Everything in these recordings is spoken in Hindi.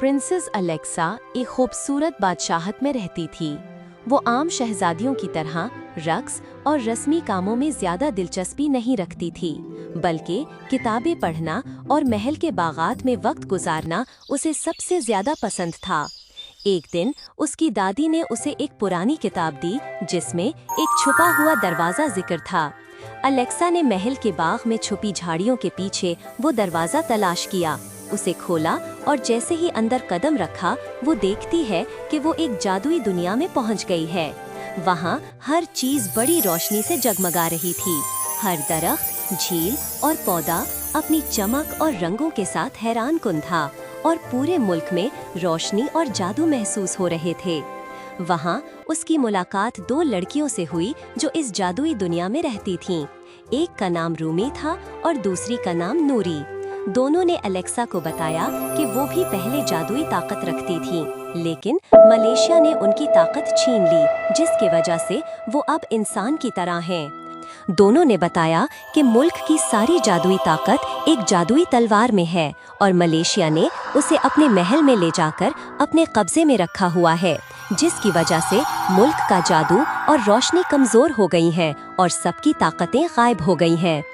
प्रिंसेस अलेक्सा एक खूबसूरत बादशाहत में रहती थी। वो आम शहजादियों की तरह रक्स और रस्मी कामों में ज्यादा दिलचस्पी नहीं रखती थी, बल्कि किताबें पढ़ना और महल के बागात में वक्त गुजारना उसे सबसे ज्यादा पसंद था। एक दिन उसकी दादी ने उसे एक पुरानी किताब दी जिसमें एक छुपा हुआ दरवाजा जिक्र था। अलेक्सा ने महल के बाग में छुपी झाड़ियों के पीछे वो दरवाजा तलाश किया, उसे खोला और जैसे ही अंदर कदम रखा वो देखती है कि वो एक जादुई दुनिया में पहुंच गई है। वहाँ हर चीज बड़ी रोशनी से जगमगा रही थी। हर दरख्त, झील और पौधा अपनी चमक और रंगों के साथ हैरान कुन था और पूरे मुल्क में रोशनी और जादू महसूस हो रहे थे। वहाँ उसकी मुलाकात दो लड़कियों से हुई जो इस जादुई दुनिया में रहती थीं। एक का नाम रूमी था और दूसरी का नाम नूरी। दोनों ने अलेक्सा को बताया कि वो भी पहले जादुई ताकत रखती थीं, लेकिन मलेशिया ने उनकी ताकत छीन ली, जिसकी वजह से वो अब इंसान की तरह हैं। दोनों ने बताया कि मुल्क की सारी जादुई ताकत एक जादुई तलवार में है और मलेशिया ने उसे अपने महल में ले जाकर अपने कब्जे में रखा हुआ है, जिसकी वजह से मुल्क का जादू और रोशनी कमजोर हो गई है और सबकी ताकतें गायब हो गई हैं।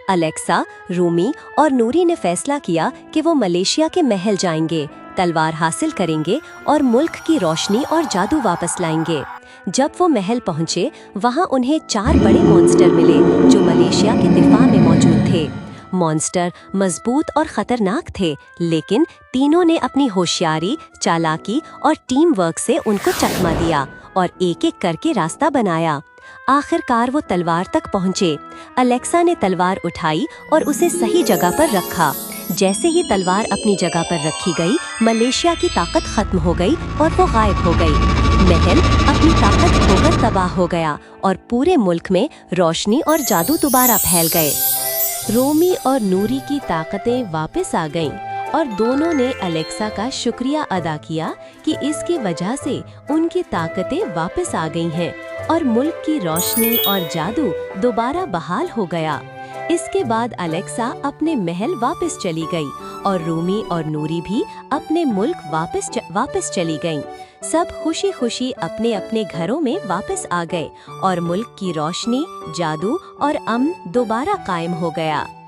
अलेक्सा, रूमी और नूरी ने फैसला किया कि वो मलेशिया के महल जाएंगे, तलवार हासिल करेंगे और मुल्क की रोशनी और जादू वापस लाएंगे। जब वो महल पहुंचे, वहां उन्हें 4 बड़े मॉन्स्टर मिले जो मलेशिया के दिफा में मौजूद थे। मॉन्स्टर मजबूत और खतरनाक थे, लेकिन तीनों ने अपनी होशियारी, चालाकी और टीम वर्क से उनको चकमा दिया और एक-एक करके रास्ता बनाया। आखिरकार वो तलवार तक पहुंचे। अलेक्सा ने तलवार उठाई और उसे सही जगह पर रखा। जैसे ही तलवार अपनी जगह पर रखी गई, मलेशिया की ताकत खत्म हो गई और वो गायब हो गई। महल अपनी ताकत खोकर तबाह हो गया और पूरे मुल्क में रोशनी और जादू दोबारा फैल गए। रोमी और नूरी की ताकतें वापस आ गईं और दोनों ने अलेक्सा का शुक्रिया अदा किया कि इसकी वजह से उनकी ताकतें वापस आ गई हैं और मुल्क की रोशनी और जादू दोबारा बहाल हो गया। इसके बाद अलेक्सा अपने महल वापस चली गई और रूमी और नूरी भी अपने मुल्क वापस चली गईं। सब खुशी खुशी अपने अपने घरों में वापस आ गए और मुल्क की रोशनी, जादू और अमन दोबारा कायम हो गया।